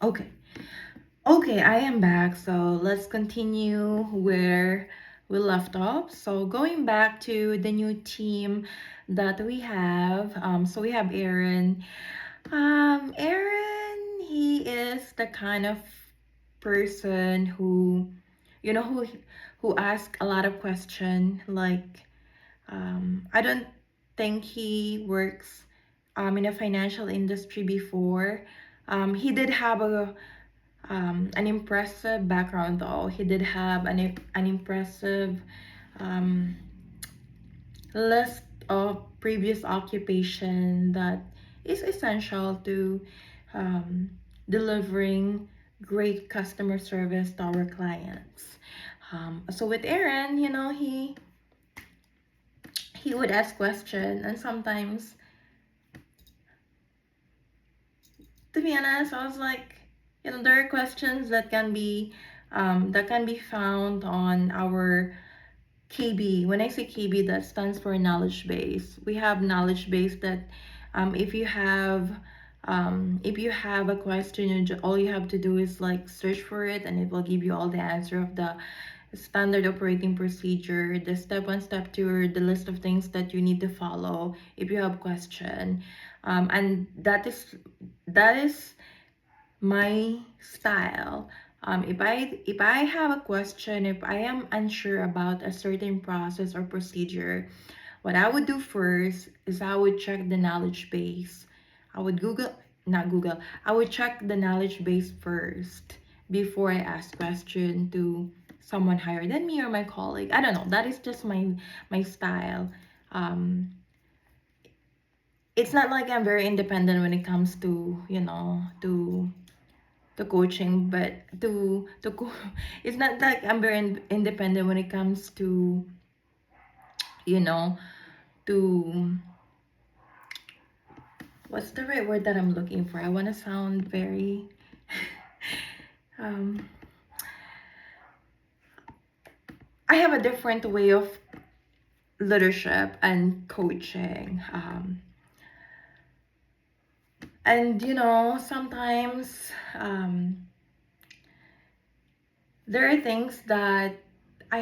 Okay. Okay, I am back. So let's continue where we left off. So going back to the new team that we have. So we have Aaron. Aaron, he is the kind of person who, you know, who asks a lot of question. Like, I don't think he works in a financial industry before. He did have an impressive background though. He did have an impressive um, list of previous occupation that is essential to um, delivering great customer service to our clients. So with Aaron, he would ask questions, and sometimes, to be honest, I was like, there are questions that can be found on our KB. When I say KB, that stands for knowledge base. We have knowledge base that if you have a question, all you have to do is like search for it, and it will give you all the answer of the standard operating procedure, the step one, step two, or the list of things that you need to follow if you have question. And that is my style. If I have a question, if I am unsure about a certain process or procedure, what I would do first is I would check the knowledge base. I would Google, not Google. I would check the knowledge base first before I ask question to someone higher than me or my colleague. I don't know. That is just my style. Um, it's not like I'm very independent when it comes to to coaching, but it's not like I'm very independent when it comes to you know to what's the right word that I'm looking for. I want to sound very um I have a different way of leadership and coaching, and sometimes there are things that I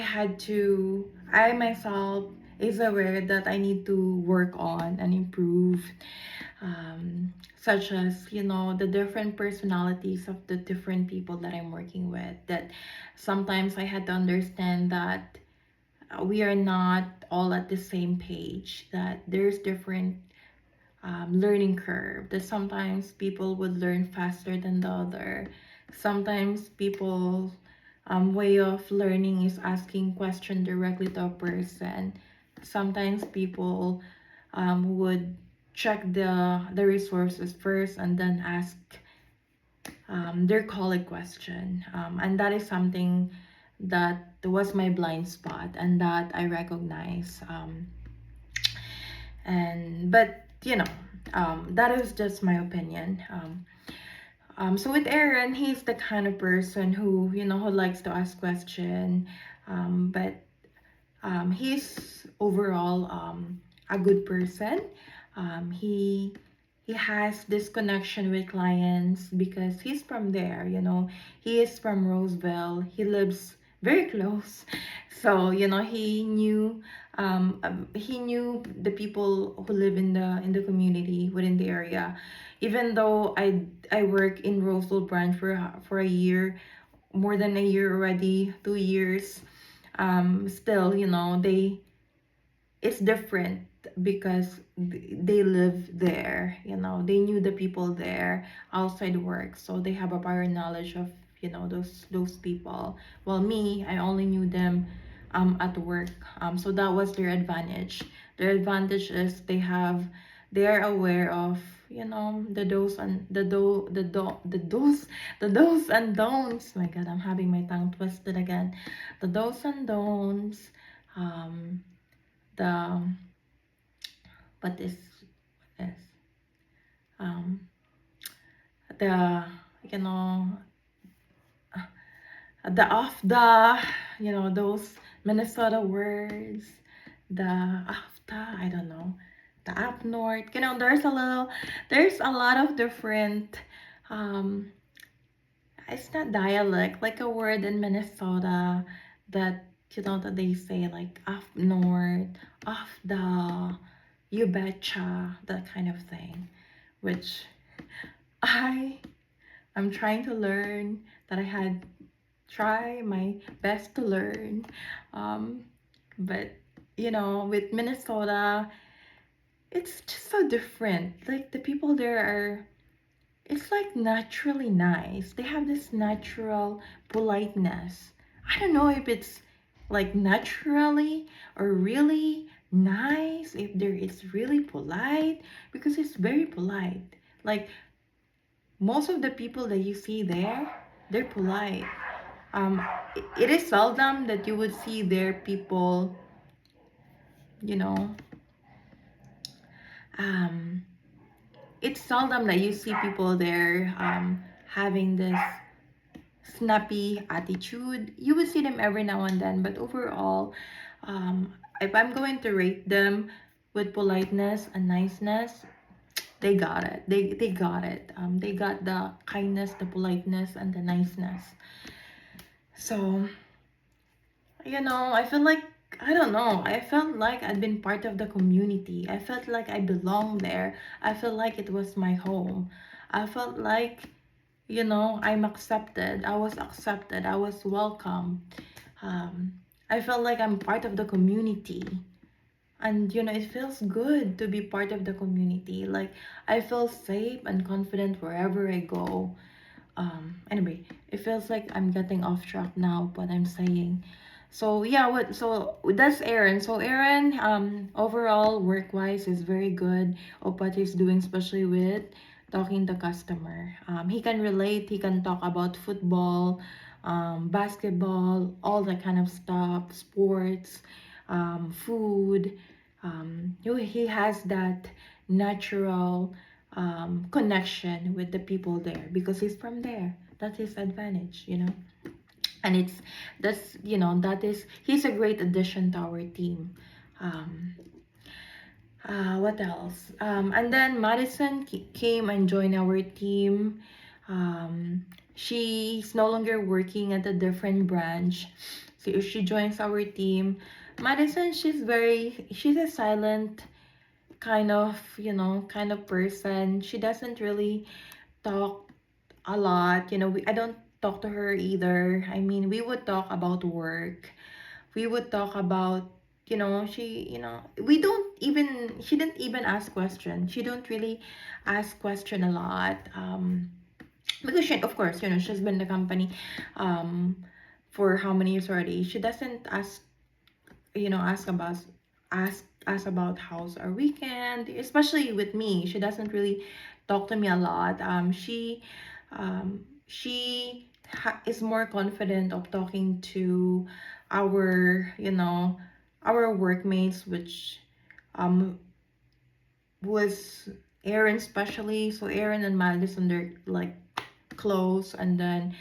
myself is aware that I need to work on and improve, such as, the different personalities of the different people that I'm working with. That sometimes I had to understand that we are not all at the same page, that there's different learning curve, that sometimes people would learn faster than the other. Sometimes people way of learning is asking question directly to a person. Sometimes people would check the resources first and then ask their colleague question, and that is something that was my blind spot and that I recognize, and but that is just my opinion. So with Aaron, he's the kind of person who likes to ask question, but he's overall a good person. He has this connection with clients because he's from there. He is from Roseville. He lives very close, so he knew the people who live in the community within the area. Even though I work in Roseville branch for a year, more than a year already, 2 years, still it's different because they live there. They knew the people there outside work, so they have a prior knowledge of those people. Well, me, I only knew them at work. So that was their advantage. Their advantage is they are aware of the do's and the do's and don'ts. My god, I'm having my tongue twisted again. The do's and don'ts, the what is um the you know the off the those Minnesota words, the after, I don't know, the up north. There's a lot of different um it's not dialect, like a word in Minnesota that that they say like up north, off the, you betcha, that kind of thing, which I am trying to learn, that I had try my best to learn. Um, but with Minnesota, it's just so different. Like the people there are, it's like naturally nice. They have this natural politeness. I don't know if it's like naturally or really nice, if there is really polite, because it's very polite. Like most of the people that you see there, they're polite. Um, it is seldom that you would see there people, you know, um, it's seldom that you see people there having this snappy attitude. You will see them every now and then, but overall, if I'm going to rate them with politeness and niceness, they got it. They got it. They got the kindness, the politeness, and the niceness. So I feel like, I don't know. I felt like I'd been part of the community. I felt like I belonged there. I felt like it was my home. I felt like I'm accepted. I was accepted. I was welcome. Um, I felt like I'm part of the community. And it feels good to be part of the community. Like I feel safe and confident wherever I go. Anyway, it feels like I'm getting off track now, what I'm saying. So yeah, that's Aaron. So Aaron, overall work wise is very good of what he's doing, especially with talking to customer. He can relate, he can talk about football, basketball, all that kind of stuff, sports, food. He has that natural connection with the people there because he's from there. That's his advantage. And that is he's a great addition to our team. um what else? And then Madison came and joined our team. She's no longer working at a different branch, so she joins our team. Madison, she's a silent kind of person. She doesn't really talk a lot. I don't talk to her either. I mean, we would talk about work. We would talk about, we don't even, she didn't even ask questions. She don't really ask question a lot. Because of course, she's been in the company for how many years already. She doesn't ask, ask about how's our weekend, especially with me. She doesn't really talk to me a lot. She is more confident of talking to our our workmates, which um was Aaron especially. So Aaron and Madison, they're like close. And then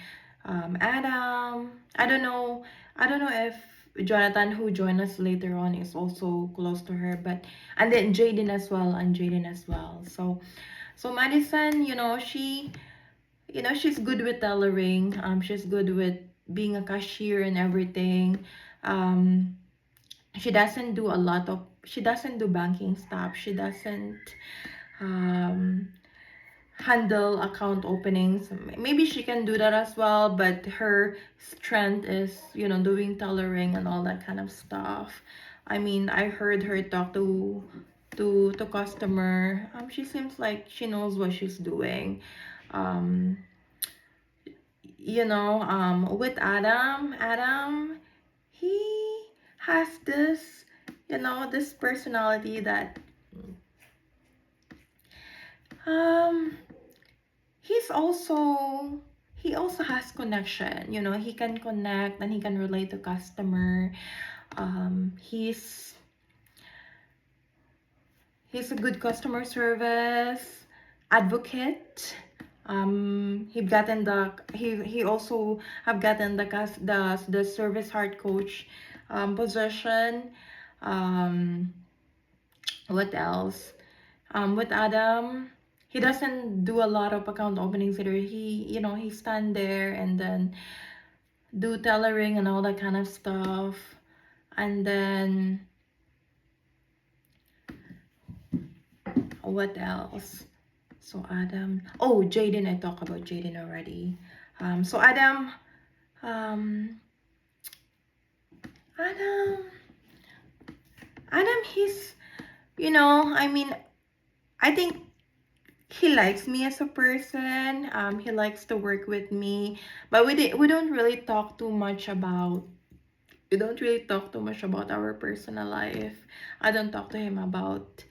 Adam, I don't know if Jonathan, who joined us later on, is also close to her. But and then Jaden as well. So Madison, she's good with tailoring. She's good with being a cashier and everything. Um, she doesn't do banking stuff. She doesn't um handle account openings. Maybe she can do that as well, but her strength is, doing tailoring and all that kind of stuff. I mean, I heard her talk to customer. She seems like she knows what she's doing. Um, with Adam, he has this personality that um he also has connection. He can connect and he can relate to customer. He's a good customer service advocate. He also have gotten the service heart coach position. um what else? With Adam, he doesn't do a lot of account openings either. He stand there and then do tellering and all that kind of stuff. And then what else? So Adam. Oh, Jaden. I talked about Jaden already. So um, Adam, Adam. I mean, I think he likes me as a person. He likes to work with me, but we don't really talk too much about. We don't really talk too much about our personal life. I don't talk to him about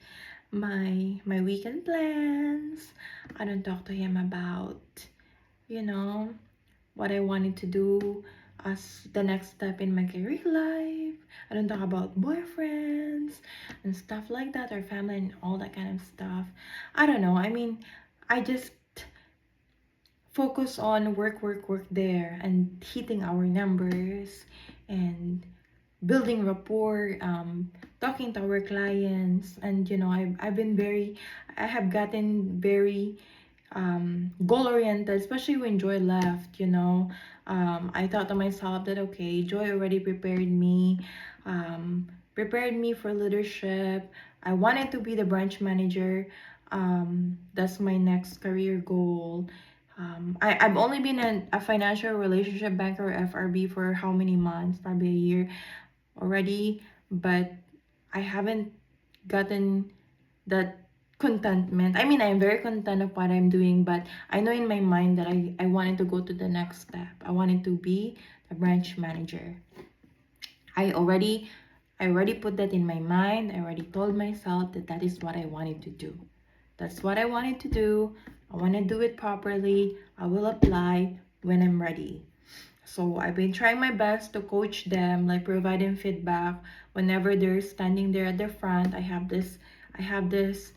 my weekend plans. I don't talk to him about, you know, what I wanted to do as the next step in my career life. I don't talk about boyfriends and stuff like that, or family and all that kind of stuff. I don't know. I mean, I just focus on work there and hitting our numbers and building rapport, talking to our clients. And I have gotten very goal oriented, especially when Joy left. I thought to myself that, okay, Joy already prepared me for leadership. I wanted to be the branch manager. That's my next career goal. I've only been a financial relationship banker, FRB, for how many months? Probably a year already, but I haven't gotten that contentment. I mean, I'm very content of what I'm doing, but I know in my mind that I wanted to go to the next step. I wanted to be the branch manager. I already I already put that in my mind. I already told myself that that is what I wanted to do. That's what I wanted to do. I want to do it properly. I will apply when I'm ready. So I've been trying my best to coach them, like provide them feedback whenever they're standing there at the front. I have this, I have this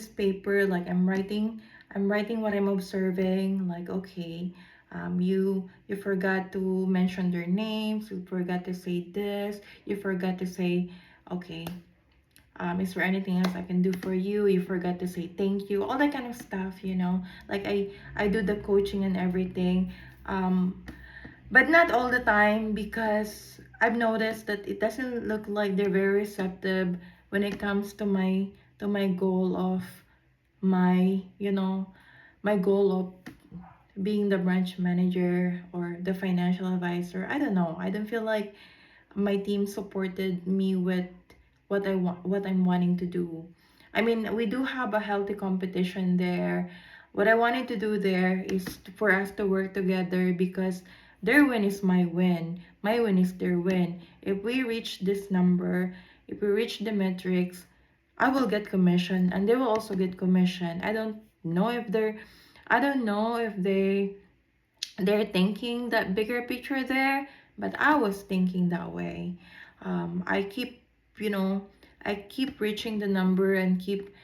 paper, like I'm writing what I'm observing, like, okay, you forgot to mention their names, you forgot to say this, you forgot to say, okay, is there anything else I can do for you? You forgot to say thank you, all that kind of stuff. Like I do the coaching and everything. But not all the time, because I've noticed that it doesn't look like they're very receptive when it comes to my goal of my, my goal of being the branch manager or the financial advisor. I don't know. I don't feel like my team supported me with what I'm wanting to do. I mean, we do have a healthy competition there. What I wanted to do there is for us to work together, because their win is my win. My win is their win. If we reach this number, if we reach the metrics, I will get commission and they will also get commission. I don't know if they're thinking that bigger picture there, but I was thinking that way. I keep, you know, I keep reaching the number and keep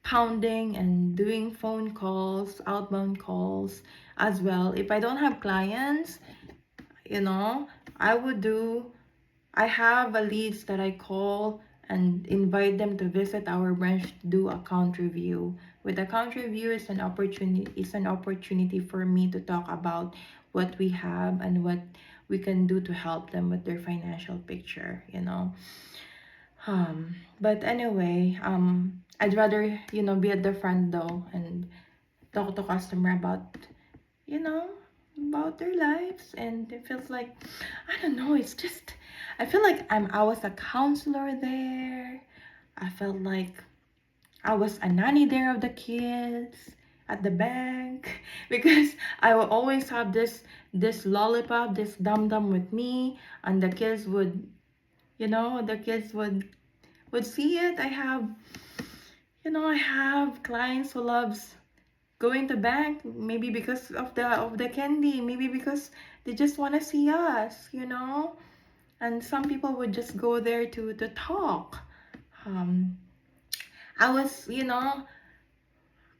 pounding and doing phone calls, outbound calls as well. If I don't have clients, you know, I would do I have a leads that I call and invite them to visit our branch to do account review. With account review is an opportunity for me to talk about what we have and what we can do to help them with their financial picture. But anyway, I'd rather, be at the front though and talk to customer you know, about their lives. And it feels like, I don't know, it's just, I feel like I was a counselor there. I felt like I was a nanny there of the kids at the bank, because I will always have this lollipop, this dum dum with me, and the kids would see it. I have clients who loves going to bank, maybe because of the candy, maybe because they just want to see us. And some people would just go there to talk. um I was,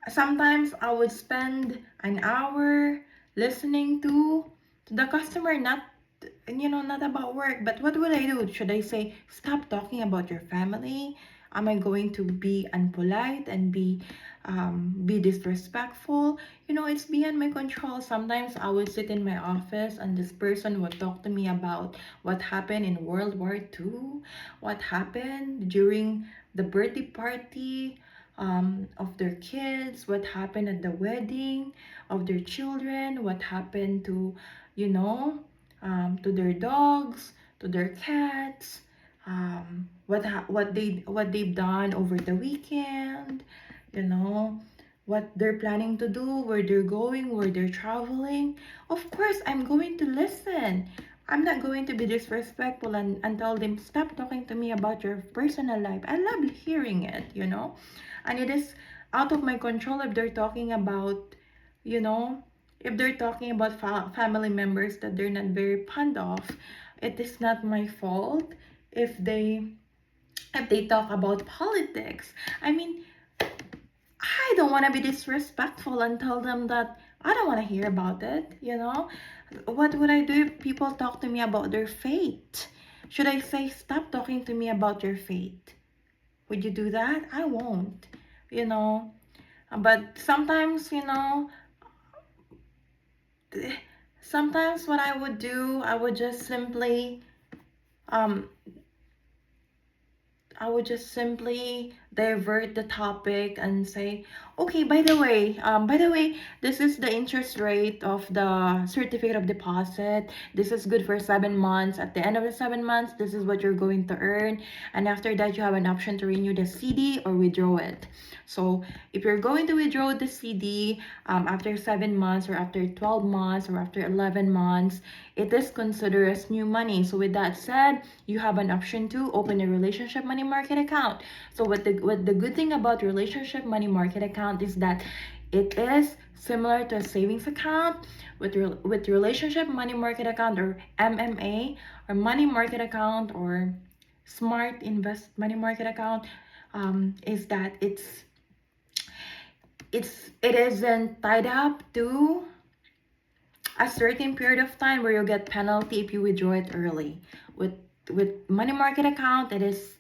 sometimes I would spend an hour listening to the customer, not about work. But what would I do? Should I say, stop talking about your family? Am I going to be unpolite and be be disrespectful. It's beyond my control. Sometimes I would sit in my office and this person would talk to me about what happened in World War II, what happened during the birthday party of their kids, what happened at the wedding of their children, what happened to their dogs, to their cats, what they've done over the weekend, you know, what they're planning to do, where they're going, where they're traveling. Of course, I'm going to listen. I'm not going to be disrespectful and tell them, stop talking to me about your personal life. I love hearing it. And it is out of my control if they're talking about, you know, if they're talking about family members that they're not very fond of. It is not my fault if they talk about politics. I mean, I don't want to be disrespectful and tell them that I don't want to hear about it. What would I do if people talk to me about their faith? Should I say, stop talking to me about your faith? Would you do that? I won't, you know. But sometimes what I would do, um, I would just simply divert the topic and say, okay, by the way, this is the interest rate of the certificate of deposit. This is good for 7 months. At the end of the 7 months, this is what you're going to earn. And after that, you have an option to renew the CD or withdraw it. So if you're going to withdraw the CD after 7 months or after 12 months or after 11 months, it is considered as new money. So with that said, you have an option to open a relationship money market account. So what the good thing about relationship money market account is that it is similar to a savings account. With relationship money market account, or MMA, or money market account, or smart invest money market account, is that it isn't tied up to a certain period of time where you get penalty if you withdraw it early. With money market account, it is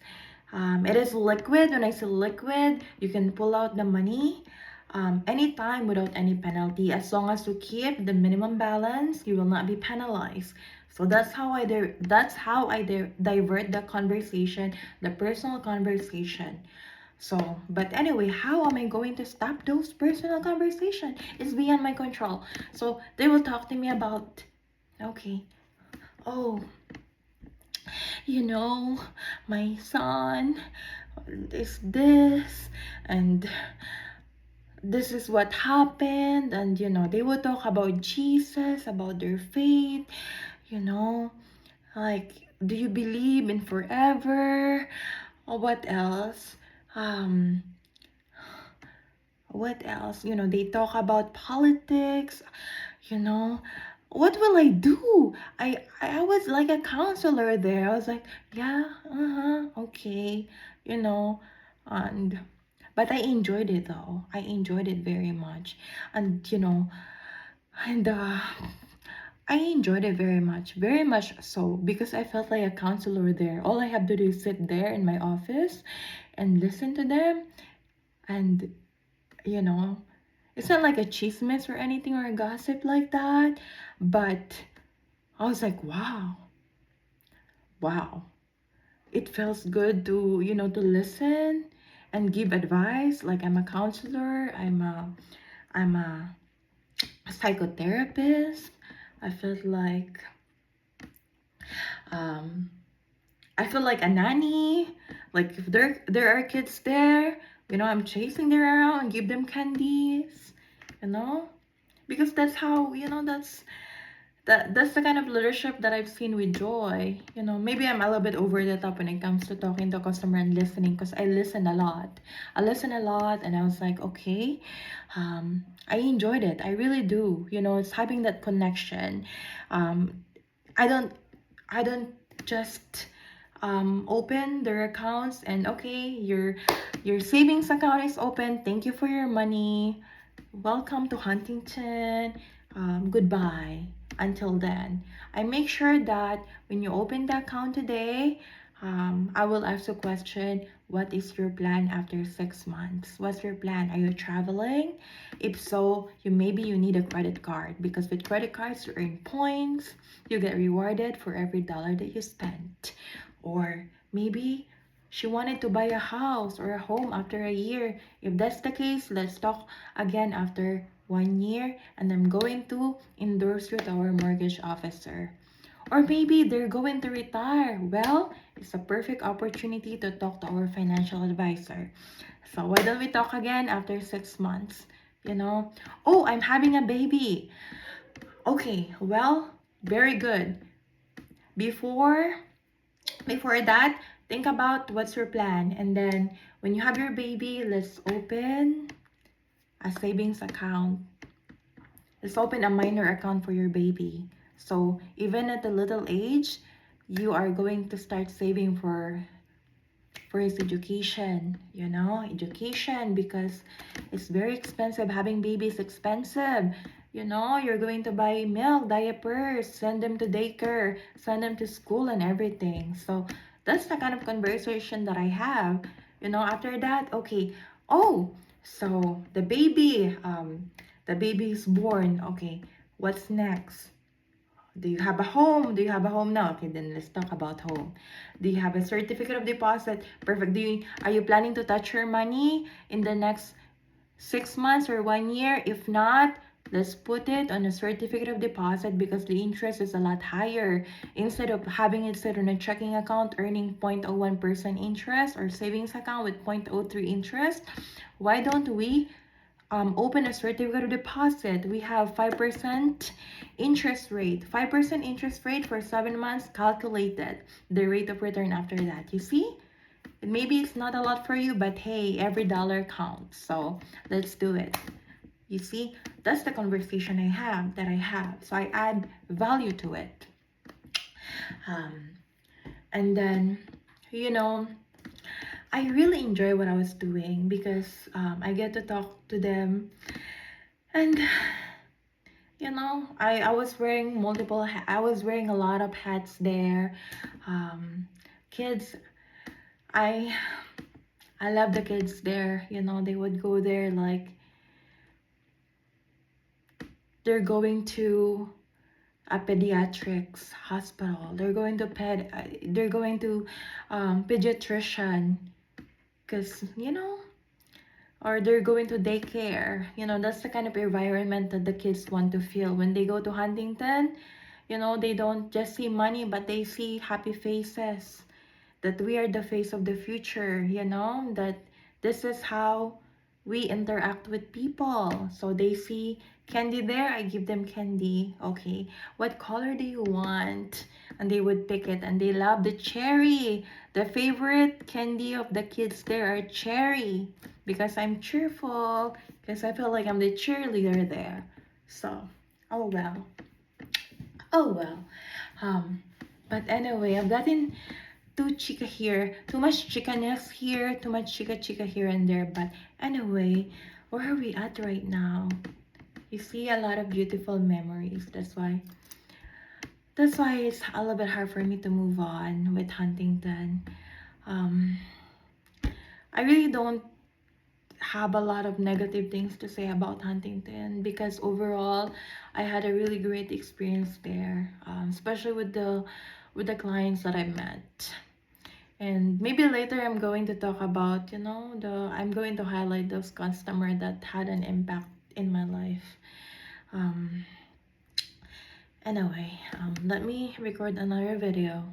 liquid. When I say liquid, you can pull out the money anytime without any penalty. As long as you keep the minimum balance, you will not be penalized. So that's how I divert the conversation, the personal conversation. So, but anyway, how am I going to stop those personal conversation? It's beyond my control. So they will talk to me about, okay, oh, you know, my son is this, and this is what happened, and they will talk about Jesus, about their faith, you know, like, do you believe in forever? Or what else? Um, what else? They talk about politics, you know. What will I do? I was like a counselor there. I was like, yeah, okay, you know, and but I enjoyed it though. I enjoyed it very much. And I enjoyed it very much so, because I felt like a counselor there. All I have to do is sit there in my office and listen to them, and you know, it's not like a chismes or anything or a gossip like that, but I was like, wow. It feels good to listen and give advice. Like, I'm a counselor, I'm a psychotherapist. I felt like um I feel like a nanny. Like, if there are kids there, I'm chasing them around and give them candies, you know, because that's how that's the kind of leadership that I've seen with Joy. Maybe I'm a little bit over the top when it comes to talking to customer and listening, because I listen a lot. And I was like, okay, I enjoyed it. I really do. It's having that connection. Um, I don't I don't just open their accounts and, okay, your savings account is open. Thank you for your money. Welcome to Huntington. Goodbye. Until then, I make sure that when you open the account today, I will ask a question. What is your plan after 6 months? What's your plan? Are you traveling? If so, maybe you need a credit card, because with credit cards you earn points, you get rewarded for every dollar that you spent. Or maybe she wanted to buy a house or a home after a year. If that's the case, let's talk again after 1 year, and I'm going to endorse you to our mortgage officer. Or maybe they're going to retire. Well, it's a perfect opportunity to talk to our financial advisor. So why don't we talk again after 6 months? Oh, I'm having a baby. Okay, well, very good. Before before that, think about what's your plan, and then when you have your baby, let's open a savings account. Let's open a minor account for your baby. So even at a little age, you are going to start saving for his education, education, because it's very expensive. Having babies is expensive. You're going to buy milk, diapers, send them to daycare, send them to school and everything. So that's the kind of conversation that I have. After that, okay. Oh, so the baby is born. Okay, what's next? Do you have a home? Do you have a home now? Okay, then let's talk about home. Do you have a certificate of deposit? Perfect. Are you planning to touch your money in the next 6 months or 1 year? If not, let's put it on a certificate of deposit, because the interest is a lot higher. Instead of having it sit on a checking account earning 0.01% interest, or savings account with 0.03 interest, why don't we open a certificate of deposit? We have 5% interest rate. 5% interest rate for 7 months calculated. The rate of return after that. You see? Maybe it's not a lot for you, but hey, every dollar counts. So let's do it. You see? That's the conversation I have. So I add value to it. And then, you know, I really enjoy what I was doing, because I get to talk to them, and I was wearing I was wearing a lot of hats there. Kids, I I love the kids there. They would go there like they're going to a pediatrics hospital. They're going to pediatrician, because or they're going to daycare. That's the kind of environment that the kids want to feel when they go to Huntington. They don't just see money, but they see happy faces, that we are the face of the future, that this is how we interact with people. So they see candy there, I give them candy. Okay, what color do you want? And they would pick it, and they love the cherry. The favorite candy of the kids there are cherry, because I'm cheerful, because I feel like I'm the cheerleader there. So, oh well. Oh well. Um, but anyway, I've gotten too chica here, too much chickaness here, too much chica here and there. But anyway, where are we at right now? You see a lot of beautiful memories. That's why it's a little bit hard for me to move on with Huntington. Um, I really don't have a lot of negative things to say about Huntington, because overall I had a really great experience there, especially with the clients that I met. And maybe later I'm going to talk about, I'm going to highlight those customers that had an impact in my life. Anyway, let me record another video.